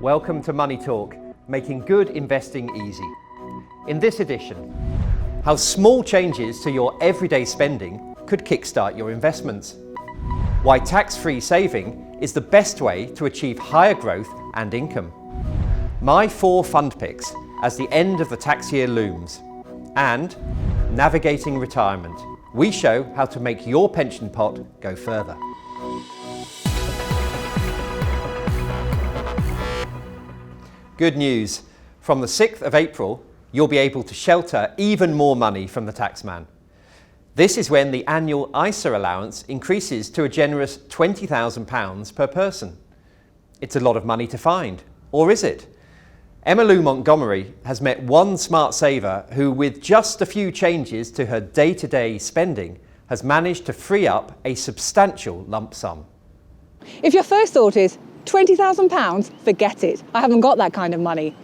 Welcome to MoneyTalk, making good investing easy. In this edition, how small changes to your everyday spending could kickstart your investments. Why tax-free saving is the best way to achieve higher growth and income. My 4 fund picks as the end of the tax year looms. And navigating retirement. We show how to make your pension pot go further. Good news. From the 6th of April, you'll be able to shelter even more money from the taxman. This is when the annual ISA allowance increases to a generous £20,000 per person. It's a lot of money to find, or is it? Emma Lou Montgomery has met one smart saver who, with just a few changes to her day-to-day spending, has managed to free up a substantial lump sum. If your first thought is, £20,000? Forget it. I haven't got that kind of money.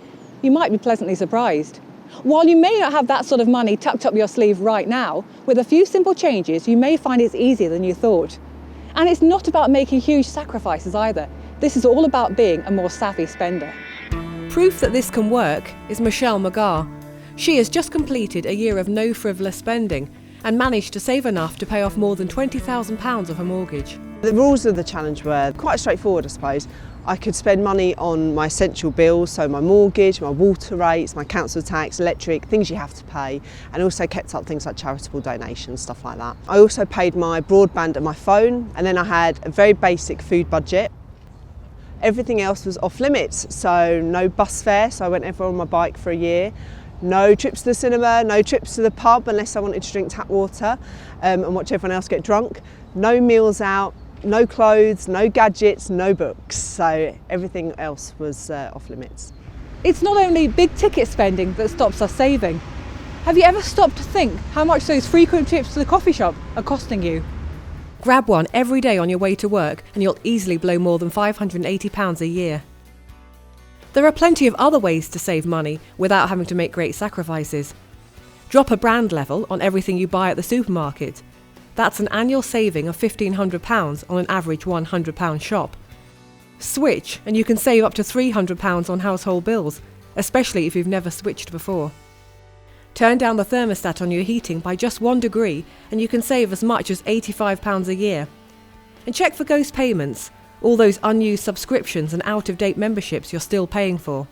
You might be pleasantly surprised. While you may not have that sort of money tucked up your sleeve right now, with a few simple changes, you may find it's easier than you thought. And it's not about making huge sacrifices either. This is all about being a more savvy spender. Proof that this can work is Michelle McGarr. She has just completed a year of no frivolous spending and managed to save enough to pay off more than £20,000 of her mortgage. The rules of the challenge were quite straightforward, I suppose. I could spend money on my essential bills, so my mortgage, my water rates, my council tax, electric, things you have to pay, and also kept up things like charitable donations, stuff like that. I also paid my broadband and my phone, and then I had a very basic food budget. Everything else was off limits, so no bus fare, so I went everywhere on my bike for a year. No trips to the cinema, no trips to the pub unless I wanted to drink tap water and watch everyone else get drunk. No meals out, no clothes, no gadgets, no books. So everything else was off limits. It's not only big ticket spending that stops us saving. Have you ever stopped to think how much those frequent trips to the coffee shop are costing you? Grab one every day on your way to work and you'll easily blow more than £580 a year. There are plenty of other ways to save money without having to make great sacrifices. Drop a brand level on everything you buy at the supermarket. That's an annual saving of £1,500 on an average £100 shop. Switch and you can save up to £300 on household bills, especially if you've never switched before. Turn down the thermostat on your heating by just 1 degree and you can save as much as £85 a year. And check for ghost payments, all those unused subscriptions and out-of-date memberships you're still paying for.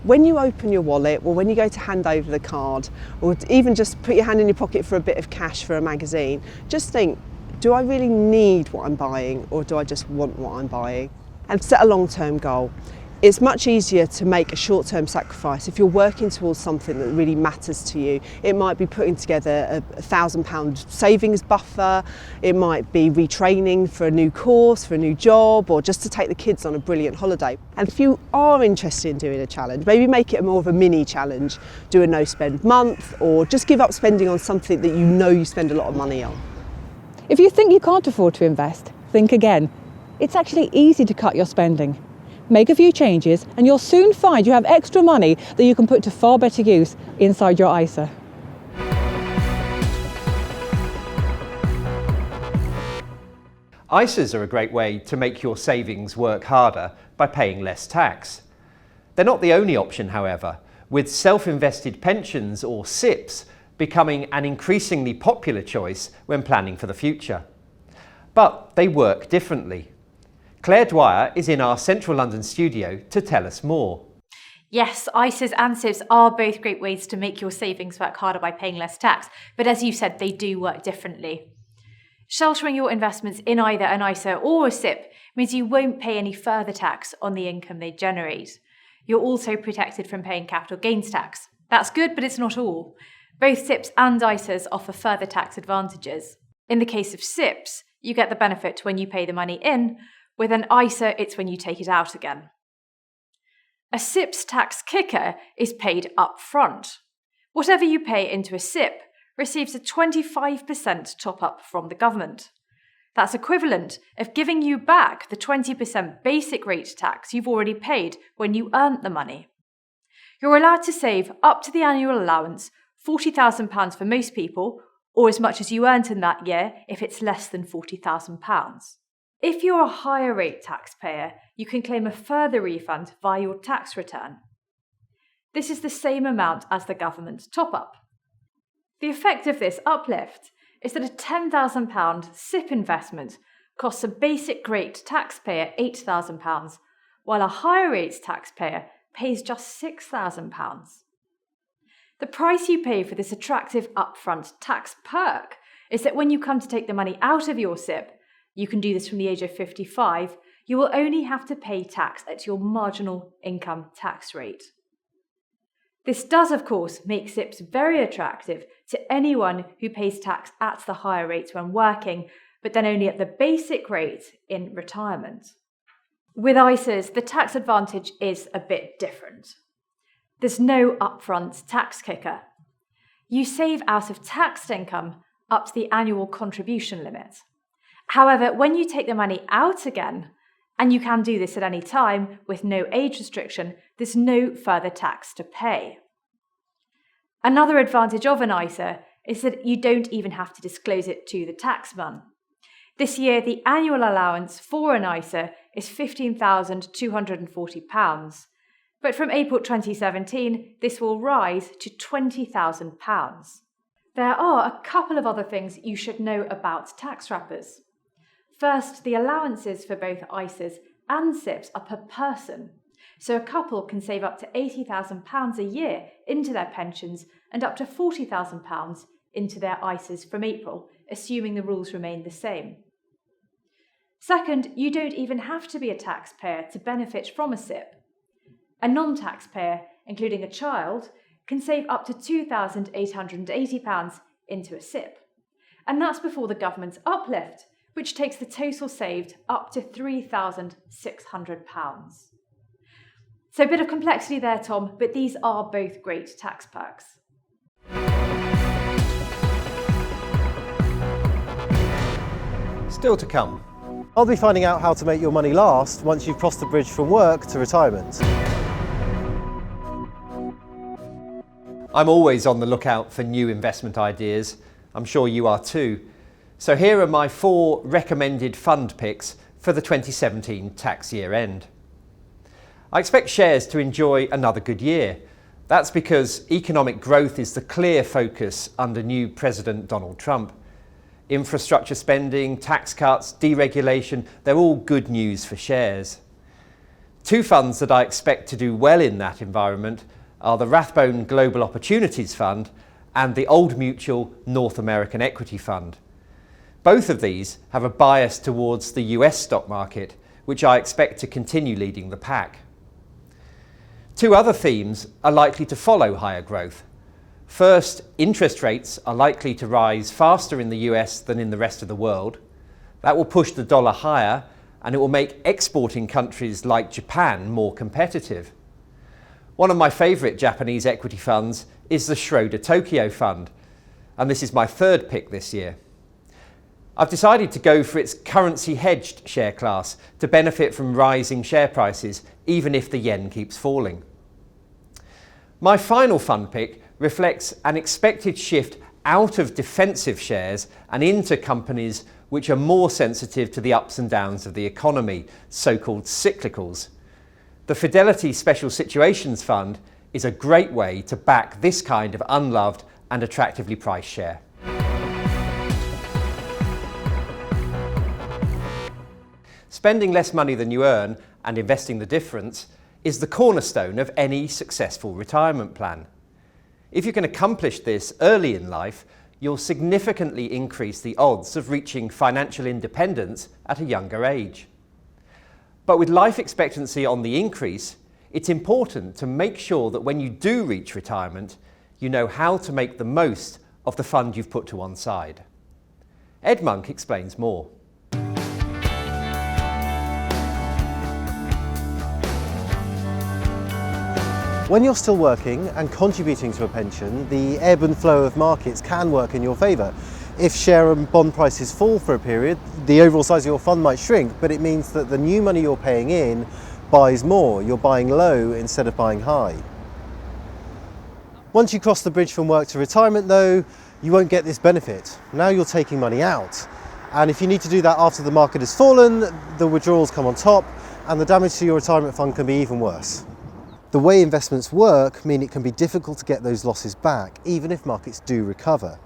When you open your wallet, or when you go to hand over the card, or even just put your hand in your pocket for a bit of cash for a magazine, just think, do I really need what I'm buying, or do I just want what I'm buying? And set a long-term goal. It's much easier to make a short-term sacrifice if you're working towards something that really matters to you. It might be putting together a £1,000 savings buffer, it might be retraining for a new course, for a new job, or just to take the kids on a brilliant holiday. And if you are interested in doing a challenge, maybe make it more of a mini challenge. Do a no-spend month, or just give up spending on something that you know you spend a lot of money on. If you think you can't afford to invest, think again. It's actually easy to cut your spending. Make a few changes and you'll soon find you have extra money that you can put to far better use inside your ISA. ISAs are a great way to make your savings work harder by paying less tax. They're not the only option, however, with self-invested pensions or SIPs becoming an increasingly popular choice when planning for the future. But they work differently. Claire Dwyer is in our central London studio to tell us more. Yes, ISAs and SIPs are both great ways to make your savings work harder by paying less tax, but as you said, they do work differently. Sheltering your investments in either an ISA or a SIP means you won't pay any further tax on the income they generate. You're also protected from paying capital gains tax. That's good, but it's not all. Both SIPs and ISAs offer further tax advantages. In the case of SIPs, you get the benefit when you pay the money in. With an ISA, it's when you take it out again. A SIP's tax kicker is paid up front. Whatever you pay into a SIP receives a 25% top-up from the government. That's equivalent of giving you back the 20% basic rate tax you've already paid when you earned the money. You're allowed to save up to the annual allowance, £40,000 for most people, or as much as you earned in that year if it's less than £40,000. If you're a higher rate taxpayer, you can claim a further refund via your tax return. This is the same amount as the government top-up. The effect of this uplift is that a £10,000 SIPP investment costs a basic rate taxpayer £8,000, while a higher rates taxpayer pays just £6,000. The price you pay for this attractive upfront tax perk is that when you come to take the money out of your SIPP, you can do this from the age of 55, you will only have to pay tax at your marginal income tax rate. This does, of course, make SIPPs very attractive to anyone who pays tax at the higher rates when working, but then only at the basic rate in retirement. With ISAs, the tax advantage is a bit different. There's no upfront tax kicker. You save out of taxed income up to the annual contribution limit. However, when you take the money out again, and you can do this at any time with no age restriction, there's no further tax to pay. Another advantage of an ISA is that you don't even have to disclose it to the taxman. This year, the annual allowance for an ISA is £15,240, but from April 2017, this will rise to £20,000. There are a couple of other things you should know about tax wrappers. First, the allowances for both ISAs and SIPPs are per person, so a couple can save up to £80,000 a year into their pensions and up to £40,000 into their ISAs from April, assuming the rules remain the same. Second, you don't even have to be a taxpayer to benefit from a SIPP. A non-taxpayer, including a child, can save up to £2,880 into a SIPP. And that's before the government's uplift, which takes the total saved up to £3,600. So a bit of complexity there, Tom, but these are both great tax perks. Still to come. I'll be finding out how to make your money last once you've crossed the bridge from work to retirement. I'm always on the lookout for new investment ideas. I'm sure you are too. So here are my 4 recommended fund picks for the 2017 tax year end. I expect shares to enjoy another good year. That's because economic growth is the clear focus under new President Donald Trump. Infrastructure spending, tax cuts, deregulation, they're all good news for shares. 2 funds that I expect to do well in that environment are the Rathbone Global Opportunities Fund and the Old Mutual North American Equity Fund. Both of these have a bias towards the US stock market, which I expect to continue leading the pack. 2 other themes are likely to follow higher growth. First, interest rates are likely to rise faster in the US than in the rest of the world. That will push the dollar higher, and it will make exporting countries like Japan more competitive. One of my favourite Japanese equity funds is the Schroeder Tokyo Fund, and this is my 3rd pick this year. I've decided to go for its currency hedged share class to benefit from rising share prices, even if the yen keeps falling. My final fund pick reflects an expected shift out of defensive shares and into companies which are more sensitive to the ups and downs of the economy, so-called cyclicals. The Fidelity Special Situations Fund is a great way to back this kind of unloved and attractively priced share. Spending less money than you earn and investing the difference is the cornerstone of any successful retirement plan. If you can accomplish this early in life, you'll significantly increase the odds of reaching financial independence at a younger age. But with life expectancy on the increase, it's important to make sure that when you do reach retirement, you know how to make the most of the fund you've put to one side. Ed Monk explains more. When you're still working and contributing to a pension, the ebb and flow of markets can work in your favour. If share and bond prices fall for a period, the overall size of your fund might shrink, but it means that the new money you're paying in buys more. You're buying low instead of buying high. Once you cross the bridge from work to retirement though, you won't get this benefit. Now you're taking money out. And if you need to do that after the market has fallen, the withdrawals come on top, and the damage to your retirement fund can be even worse. The way investments work mean it can be difficult to get those losses back, even if markets do recover.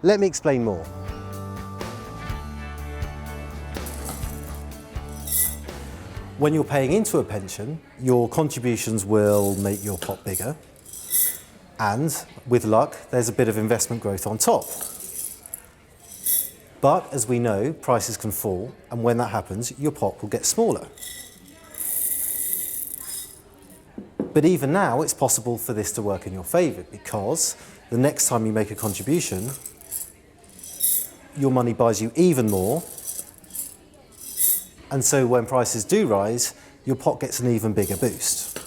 Let me explain more. When you're paying into a pension, your contributions will make your pot bigger, and with luck, there's a bit of investment growth on top. But as we know, prices can fall, and when that happens, your pot will get smaller. But even now, it's possible for this to work in your favour, because the next time you make a contribution, your money buys you even more, and so when prices do rise, your pot gets an even bigger boost.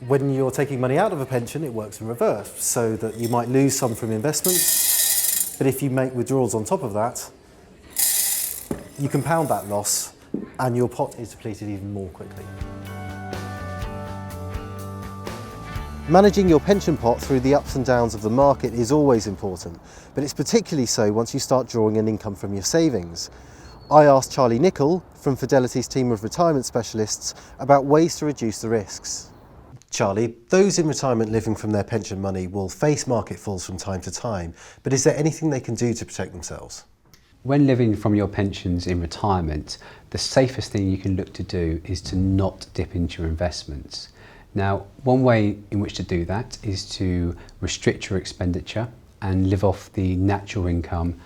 When you're taking money out of a pension, it works in reverse, so that you might lose some from investments, but if you make withdrawals on top of that, you compound that loss and your pot is depleted even more quickly. Managing your pension pot through the ups and downs of the market is always important, but it's particularly so once you start drawing an income from your savings. I asked Charlie Nicol from Fidelity's team of retirement specialists about ways to reduce the risks. Charlie, those in retirement living from their pension money will face market falls from time to time, but is there anything they can do to protect themselves? When living from your pensions in retirement, the safest thing you can look to do is to not dip into your investments. Now, one way in which to do that is to restrict your expenditure and live off the natural income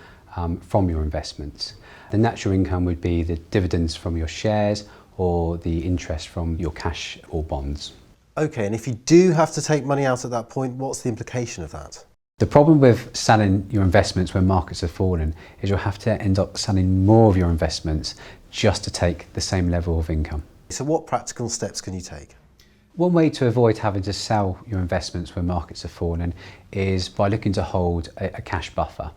from your investments. The natural income would be the dividends from your shares or the interest from your cash or bonds. Okay, and if you do have to take money out at that point, what's the implication of that? The problem with selling your investments when markets have fallen is you'll have to end up selling more of your investments just to take the same level of income. So what practical steps can you take? One way to avoid having to sell your investments when markets have fallen is by looking to hold a cash buffer.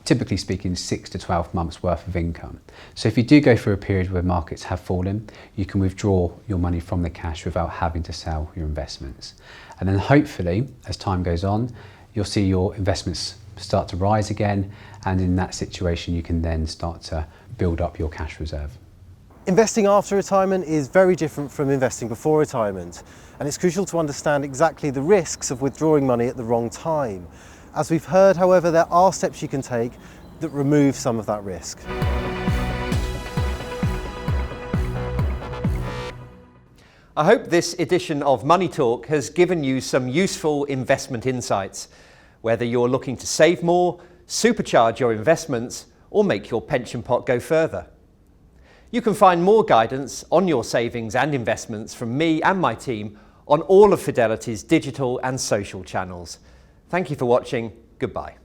Typically speaking, 6 to 12 months worth of income. So if you do go through a period where markets have fallen, you can withdraw your money from the cash without having to sell your investments. And then hopefully, as time goes on, you'll see your investments start to rise again, and in that situation you can then start to build up your cash reserve. Investing after retirement is very different from investing before retirement, and it's crucial to understand exactly the risks of withdrawing money at the wrong time. As we've heard, however, there are steps you can take that remove some of that risk. I hope this edition of Money Talk has given you some useful investment insights, whether you're looking to save more, supercharge your investments, or make your pension pot go further. You can find more guidance on your savings and investments from me and my team on all of Fidelity's digital and social channels. Thank you for watching. Goodbye.